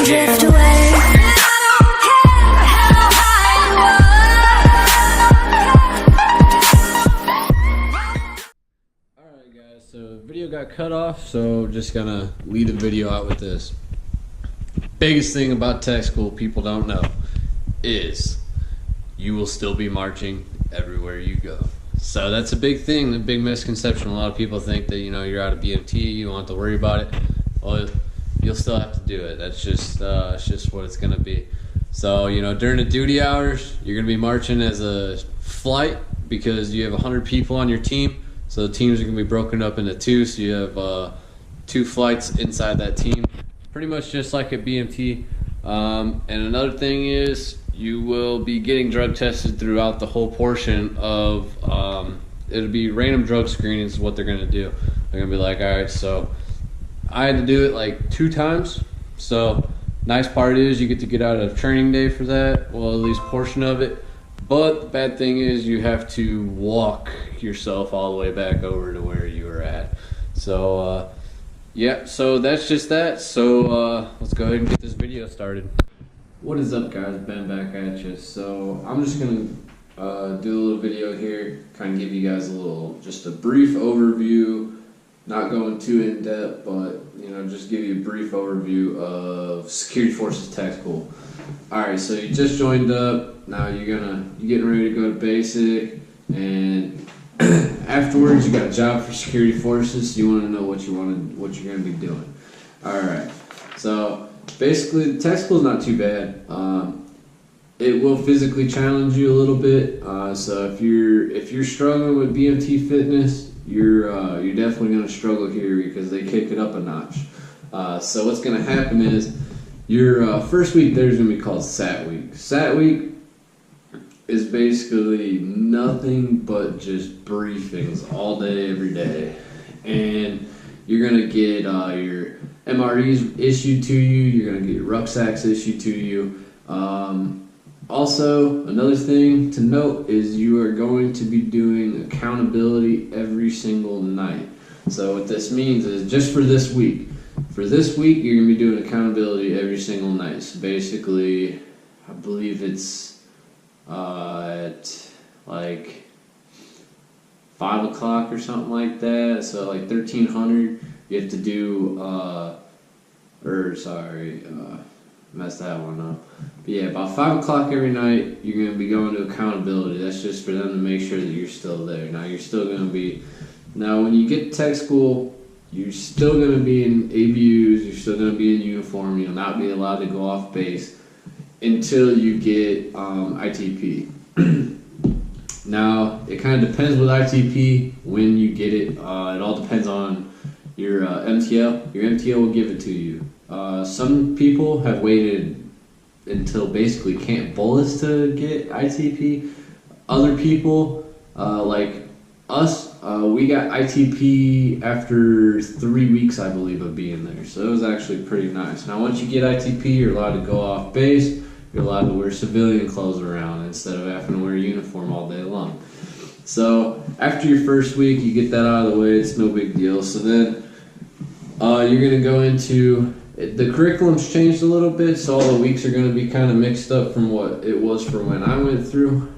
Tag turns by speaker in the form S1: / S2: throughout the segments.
S1: and drift away.
S2: Alright guys, so the video got cut off, so just gonna lead the video out with this. Biggest thing about tech school people don't know is you will still be marching everywhere you go. So that's a big thing, a big misconception. A lot of people think that, you know, you're out of BMT, you don't have to worry about it. Well, you'll still have to do it. That's just it's just what it's gonna be. So, you know, during the duty hours, you're gonna be marching as a flight because you have 100 people on your team. So the teams are gonna be broken up into two. So you have 2 flights inside that team, pretty much just like at BMT. And another thing is, you will be getting drug tested throughout the whole portion of, it'll be random drug screenings is what they're going to do. They're going to be like, all right, so I had to do it like 2 times. So nice part is you get to get out of training day for that, well, at least portion of it. But the bad thing is you have to walk yourself all the way back over to where you were at. So, yeah, so that's just that. So let's go ahead and get this video started. What is up guys, Ben back at you. So I'm just going to do a little video here, kind of give you guys just a brief overview, not going too in depth, but you know, just give you a brief overview of Security Forces Tech School. Alright, so you just joined up, now you're getting ready to go to basic, and afterwards you got a job for Security Forces, so you want to know what you're going to be doing. Alright, so basically, the tech school is not too bad. It will physically challenge you a little bit. So if you're struggling with BMT fitness, you're definitely going to struggle here because they kick it up a notch. So what's going to happen is your first week there is going to be called SAT week. SAT week is basically nothing but just briefings all day, every day, and you're going to get your MREs issued to you, you're going to get your rucksacks issued to you. Also, another thing to note is you are going to be doing accountability every single night. So what this means is just for this week. For this week, you're going to be doing accountability every single night. So basically, I believe it's at like 5 o'clock or something like that. So like 1300. You have to do, messed that one up. But yeah, about 5 o'clock every night, you're going to be going to accountability. That's just for them to make sure that you're still there. Now, you're still going to be, now when you get to tech school, you're still going to be in ABUs, you're still going to be in uniform, you'll not be allowed to go off base until you get ITP. Now, it kind of depends with ITP when you get it. It all depends on your MTL. Your MTL will give it to you. Some people have waited until basically Camp Bullis to get ITP. Other people, like us, we got ITP after 3 weeks, I believe, of being there. So it was actually pretty nice. Now, once you get ITP, you're allowed to go off base. You're allowed to wear civilian clothes around instead of having to wear a uniform all day long. So after your first week, you get that out of the way. It's no big deal. So then you're going to go into, the curriculum's changed a little bit, so all the weeks are going to be kind of mixed up from what it was for when I went through,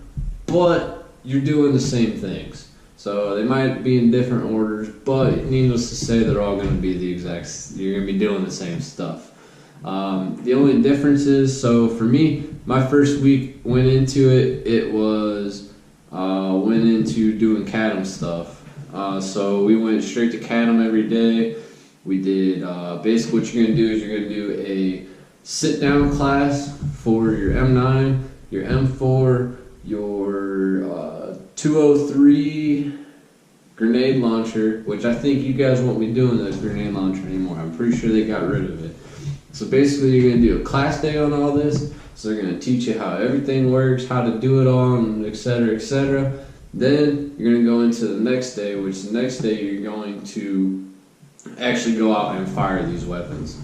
S2: but you're doing the same things. So they might be in different orders, but needless to say, they're all going to be the exact, you're going to be doing the same stuff. The only difference is, so for me, my first week went into it was, went into doing CADM stuff. So we went straight to CADM every day. We did, basically what you're going to do is you're going to do a sit-down class for your M9, your M4, your 203 grenade launcher, which I think you guys won't be doing the grenade launcher anymore. I'm pretty sure they got rid of it. So basically you're going to do a class day on all this. So they're going to teach you how everything works, how to do it all, and et cetera, et cetera. Then you're going to go into the next day, which the next day you're going to actually go out and fire these weapons.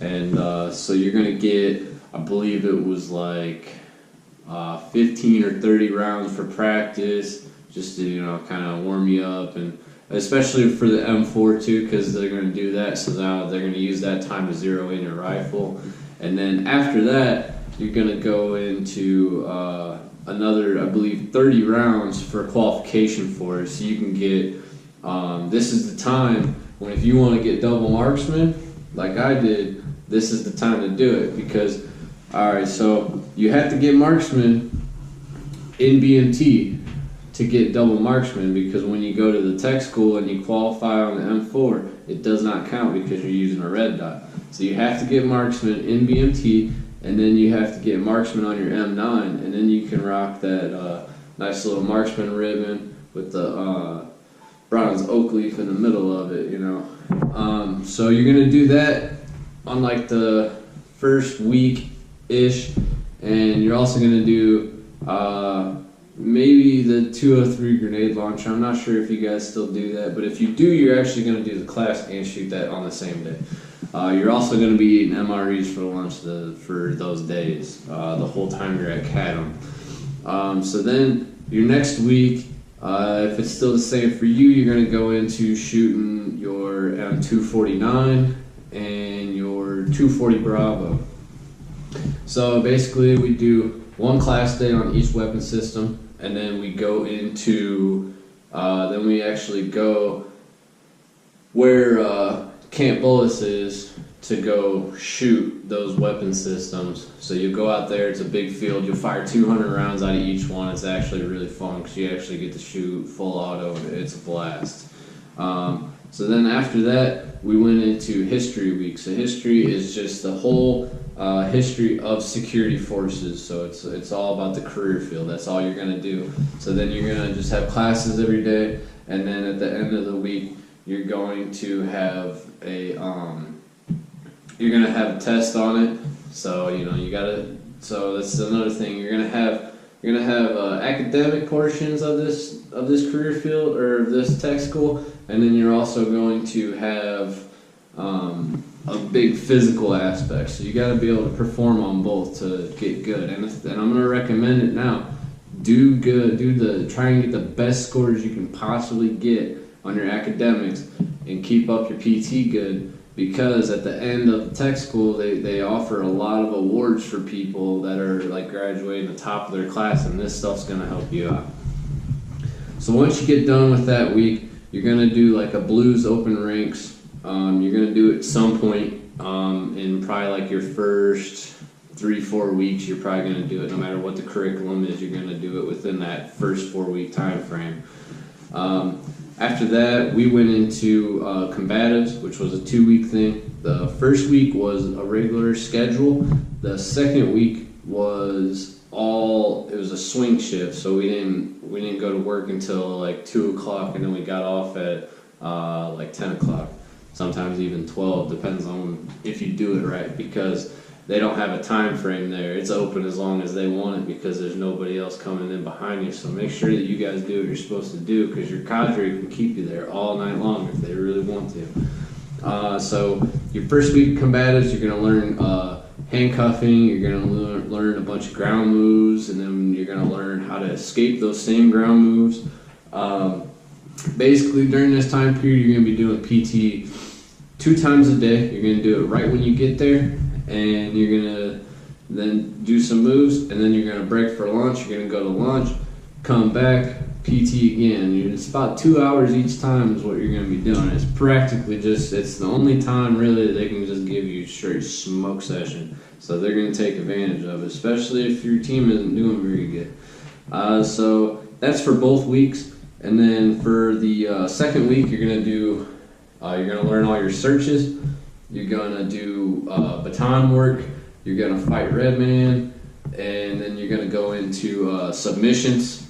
S2: And so you're going to get, I believe it was like 15 or 30 rounds for practice, just to, you know, kind of warm you up and especially for the M4 too, because they're going to do that. So now they're going to use that time to zero in your rifle, and then after that, you're going to go into another, I believe, 30 rounds for qualification for it. So you can get. This is the time when, if you want to get double marksman, like I did, this is the time to do it, because, all right, so you have to get marksman in BMT to get double marksman, because when you go to the tech school and you qualify on the M4, it does not count because you're using a red dot. So you have to get marksman in BMT, and then you have to get marksman on your M9, and then you can rock that nice little marksman ribbon with the bronze oak leaf in the middle of it, you know. So you're gonna do that on like the first week-ish, and you're also gonna do maybe the 203 grenade launcher. I'm not sure if you guys still do that, but if you do, you're actually gonna do the class and shoot that on the same day. You're also gonna be eating MREs for lunch for those days, the whole time you're at CADM. So then your next week, if it's still the same for you, you're going to go into shooting your M249 and your 240 Bravo. So basically we do one class day on each weapon system, and then we go into, then we actually go where Camp Bullis is to go shoot those weapon systems. So you go out there, it's a big field, you'll fire 200 rounds out of each one. It's actually really fun because you actually get to shoot full auto, and it's a blast. So then after that, we went into history week. So history is just the whole history of security forces. So it's all about the career field. That's all you're gonna do. So then you're gonna just have classes every day, and then at the end of the week, you're going to have a you're gonna have a test on it. So you know you gotta. So that's another thing. You're gonna have academic portions of this career field or this tech school, and then you're also going to have a big physical aspect. So you got to be able to perform on both to get good. And I'm gonna recommend it now. Do good. Try and get the best scores you can possibly get on your academics, and keep up your PT good, because at the end of the tech school they offer a lot of awards for people that are like graduating the top of their class, and this stuff's going to help you out. So once you get done with that week, you're going to do like a blues open ranks. You're going to do it at some point in probably like your first 3-4 weeks. You're probably going to do it no matter what the curriculum is. You're going to do it within that first 4-week time frame. After that, we went into Combatives, which was a 2-week thing. The first week was a regular schedule. The second week was it was a swing shift, so we didn't go to work until like 2 o'clock, and then we got off at like 10 o'clock. Sometimes even 12, depends on if you do it right, because they don't have a time frame there. It's open as long as they want it, because there's nobody else coming in behind you. So make sure that you guys do what you're supposed to do, because your cadre can keep you there all night long if they really want to. So your first week of combatives, you're going to learn handcuffing, you're going to learn a bunch of ground moves, and then you're going to learn how to escape those same ground moves. Basically, during this time period, you're going to be doing PT 2 times a day. You're going to do it right when you get there, and you're going to then do some moves, and then you're going to break for lunch. You're going to go to lunch, come back, PT again. It's about 2 hours each time is what you're going to be doing. It's practically it's the only time really that they can just give you a straight smoke session. So they're going to take advantage of it, especially if your team isn't doing very good. So that's for both weeks. And then for the second week, you're going to learn all your searches. You're going to do baton work. You're going to fight Red Man, and then you're going to go into submissions.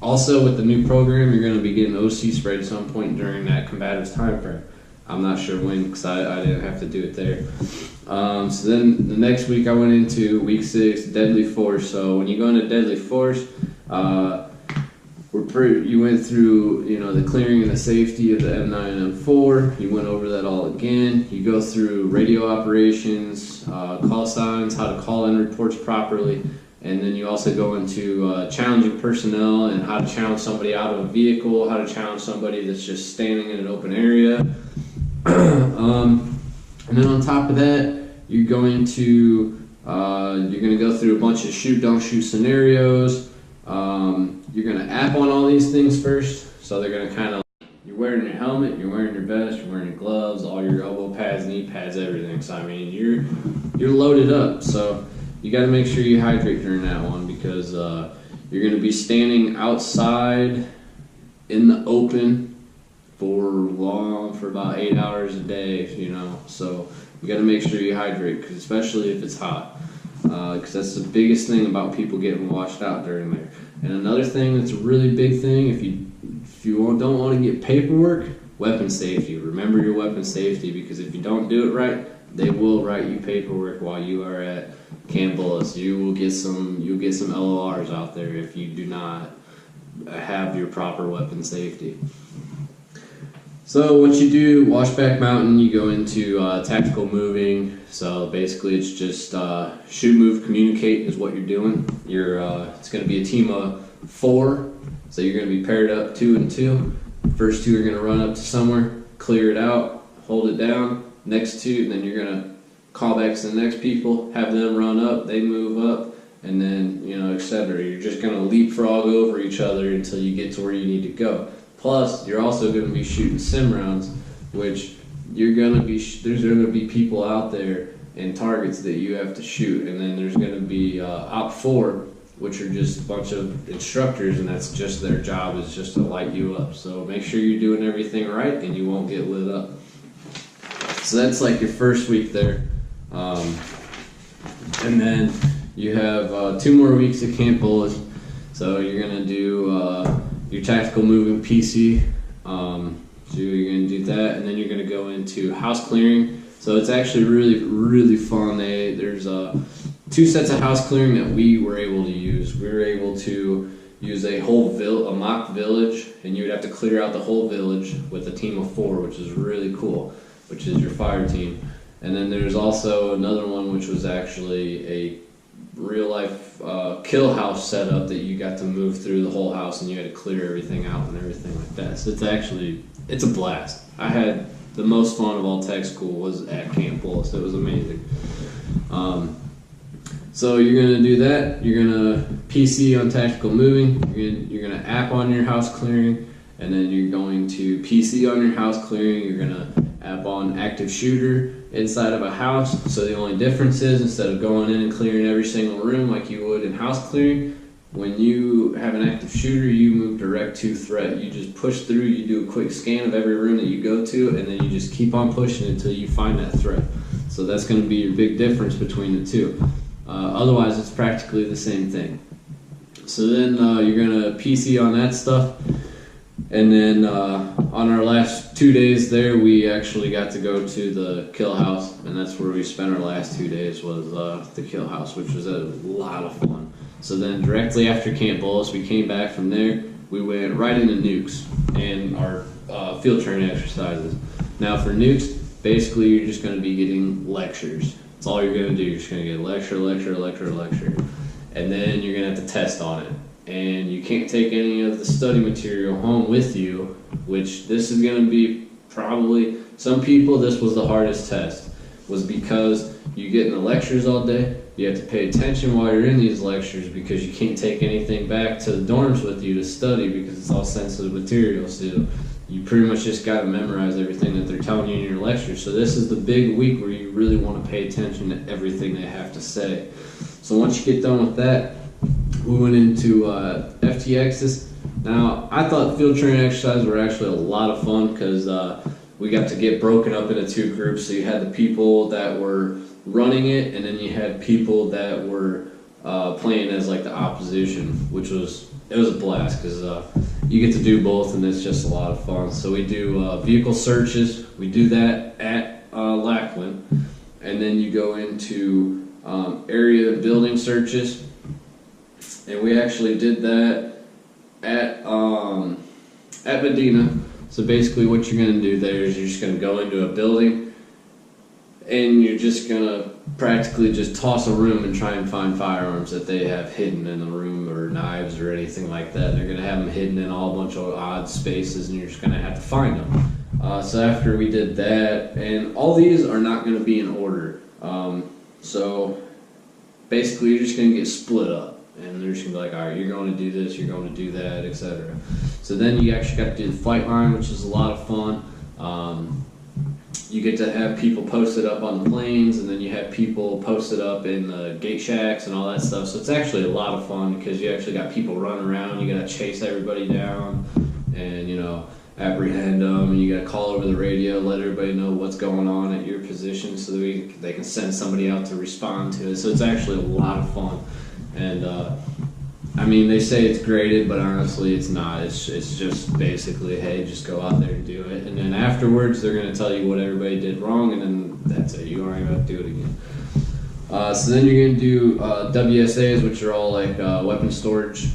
S2: Also, with the new program, you're going to be getting OC sprayed at some point during that combatives time frame. I'm not sure when, because I didn't have to do it there. So then the next week, I went into week 6, Deadly Force. So when you go into Deadly Force, you went through, the clearing and the safety of the M9 and M4. You went over that all again. You go through radio operations, call signs, how to call in reports properly, And then you also go into challenging personnel and how to challenge somebody out of a vehicle, how to challenge somebody that's just standing in an open area. And then on top of that, you're going to go through a bunch of shoot, don't shoot scenarios. You're going to app on all these things first. So they're going to kind of, you're wearing your helmet, you're wearing your vest, you're wearing your gloves, all your elbow pads, knee pads, everything. So I mean, you're loaded up. So you got to make sure you hydrate during that one, because you're going to be standing outside in the open for about 8 hours a day, you know. So you got to make sure you hydrate, cause especially if it's hot, because that's the biggest thing about people getting washed out during there. And another thing that's a really big thing, if you don't want to get paperwork, weapon safety. Remember your weapon safety, because if you don't do it right, they will write you paperwork while you are at Camp Bullis. You'll get some LORs out there if you do not have your proper weapon safety. So what you do, Washback Mountain, you go into tactical moving. So basically it's just shoot, move, communicate is what you're doing. It's going to be a team of 4. So you're going to be paired up 2 and 2. First 2 are going to run up to somewhere, clear it out, hold it down. Next 2, and then you're going to call back to the next people, have them run up, they move up, and then, you know, etc. You're just going to leapfrog over each other until you get to where you need to go. Plus, you're also going to be shooting sim rounds, which there's going to be people out there and targets that you have to shoot, and then there's going to be Op 4, which are just a bunch of instructors, and that's just their job, is just to light you up. So make sure you're doing everything right, and you won't get lit up. So that's like your first week there. And then you have 2 more weeks at Camp Bullis. So you're going to do your tactical moving PC. So you're going to do that, and then you're going to go into house clearing. So it's actually really, really fun. There's 2 sets of house clearing that we were able to use. We were able to use a mock village, and you would have to clear out the whole village with a team of 4, which is really cool, which is your fire team. And then there's also another one, which was actually a real-life kill house setup that you got to move through the whole house, and you had to clear everything out and everything like that. So it's a blast. I had the most fun of all tech school was at Camp Bullis. It was amazing. So you're going to do that. You're going to PC on tactical moving. You're going to app on your house clearing, and then you're going to PC on your house clearing. You're going to app on active shooter inside of a house. So the only difference is, instead of going in and clearing every single room like you would in house clearing, when you have an active shooter, you move direct to threat. You just push through, you do a quick scan of every room that you go to, and then you just keep on pushing until you find that threat. So that's going to be your big difference between the two. Otherwise, it's practically the same thing. So then you're going to PC on that stuff. And then on our last 2 days there, we actually got to go to the kill house, and that's where we spent our last 2 days, was the kill house, which was a lot of fun. So then directly after Camp Bullis, we came back from there. We went right into nukes and our field training exercises. Now for nukes, basically you're just going to be getting lectures. That's all you're going to do. You're just going to get lecture, and then you're going to have to test on it. And you can't take any of the study material home with you, which this is going to be probably, some people, this was the hardest test, was because you get in the lectures all day, you have to pay attention while you're in these lectures, because you can't take anything back to the dorms with you to study, because it's all sensitive material. So you pretty much just got to memorize everything that they're telling you in your lectures. So this is the big week where you really want to pay attention to everything they have to say. So once you get done with that, we went into FTXs. Now, I thought field training exercises were actually a lot of fun, because we got to get broken up into 2 groups. So you had the people that were running it, and then you had people that were playing as like the opposition, which was a blast, because you get to do both, and it's just a lot of fun. So we do vehicle searches. We do that at Lackland, and then you go into area building searches. And we actually did that at Medina. So basically what you're going to do there is you're just going to go into a building, and you're just gonna practically just toss a room and try and find firearms that they have hidden in the room, or knives or anything like that. They're gonna have them hidden in all a bunch of odd spaces, and you're just gonna have to find them. So after we did that, and all these are not gonna be in order. So basically, you're just gonna get split up, and they're just gonna be like, all right, you're going to do this, you're going to do that, etc. So then you actually got to do the flight line, which is a lot of fun. You get to have people posted up on the planes, and then you have people posted up in the gate shacks and all that stuff. So it's actually a lot of fun because you actually got people running around. You got to chase everybody down and, apprehend them. And you got to call over the radio, let everybody know what's going on at your position so that they can send somebody out to respond to it. So it's actually a lot of fun. And, they say it's graded, but honestly it's not. It's just basically, hey, just go out there and do it. And then afterwards, they're going to tell you what everybody did wrong, and then that's it. You aren't going to do it again. So then you're going to do WSAs, which are all like weapon storage.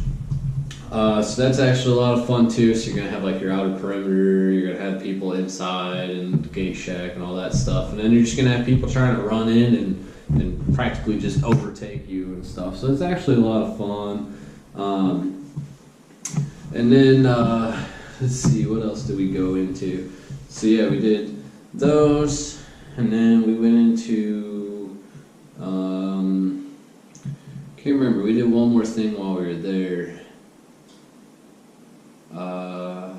S2: So that's actually a lot of fun too. So you're going to have like your outer perimeter, you're going to have people inside and gate shack and all that stuff. And then you're just going to have people trying to run in and practically just overtake you and stuff. So it's actually a lot of fun. And then, let's see, what else did we go into? So yeah, we did those, and then we went into, can't remember, we did one more thing while we were there. I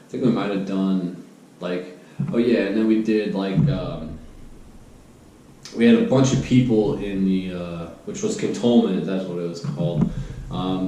S2: think we might have done, and then we did, we had a bunch of people in the, which was cantonment, that's what it was called.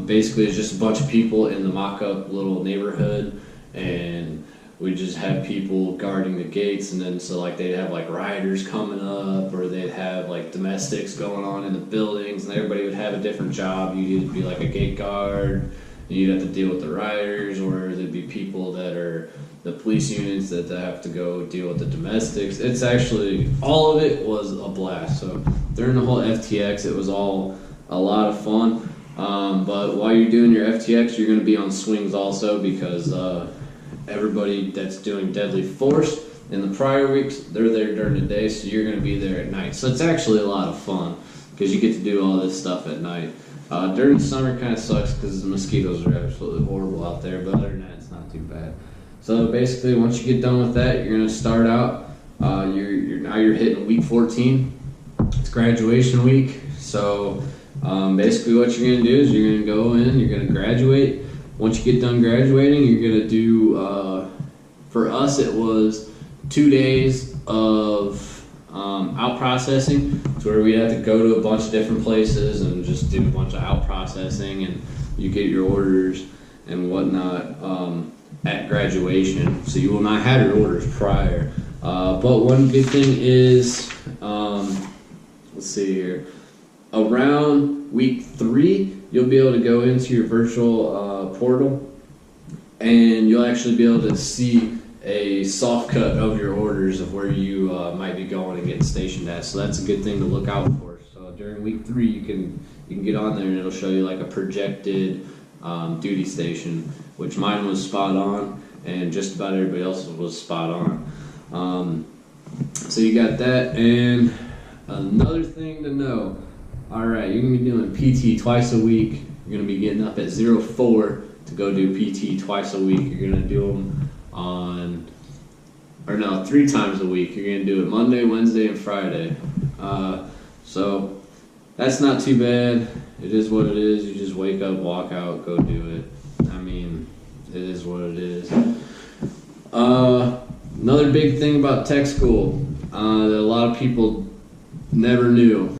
S2: Basically, it's just a bunch of people in the mock-up little neighborhood, and we just had people guarding the gates, and then they'd have rioters coming up, or they'd have domestics going on in the buildings, and everybody would have a different job. You'd either be like a gate guard, and you'd have to deal with the rioters, or there'd be people that are the police units that have to go deal with the domestics. It's actually, all of it was a blast. So during the whole FTX, it was all a lot of fun. But while you're doing your FTX, you're going to be on swings also, because everybody that's doing deadly force in the prior weeks, they're there during the day, so you're going to be there at night. So it's actually a lot of fun because you get to do all this stuff at night. During the summer, it kind of sucks because the mosquitoes are absolutely horrible out there, but other than that, it's not too bad. So basically, once you get done with that, you're going to start out. You're hitting week 14. It's graduation week. So basically, what you're going to do is you're going to go in. You're going to graduate. Once you get done graduating, you're going to do. For us, it was 2 days of out processing, to where we had to go to a bunch of different places and just do a bunch of out processing, and you get your orders and whatnot. At graduation, so you will not have your orders prior. But one good thing is, let's see here, around week 3, you'll be able to go into your virtual portal, and you'll actually be able to see a soft cut of your orders of where you might be going and getting stationed at. So that's a good thing to look out for. So during week 3, you can get on there and it'll show you a projected duty station, which mine was spot on, and just about everybody else's was spot on. So you got that, and another thing to know. All right, you're gonna be doing PT twice a week. You're gonna be getting up at 04 to go do PT twice a week. You're gonna do them 3 times a week. You're gonna do it Monday, Wednesday, and Friday. So that's not too bad. It is what it is. You just wake up, walk out, go do it. It is what it is. Another big thing about tech school that a lot of people never knew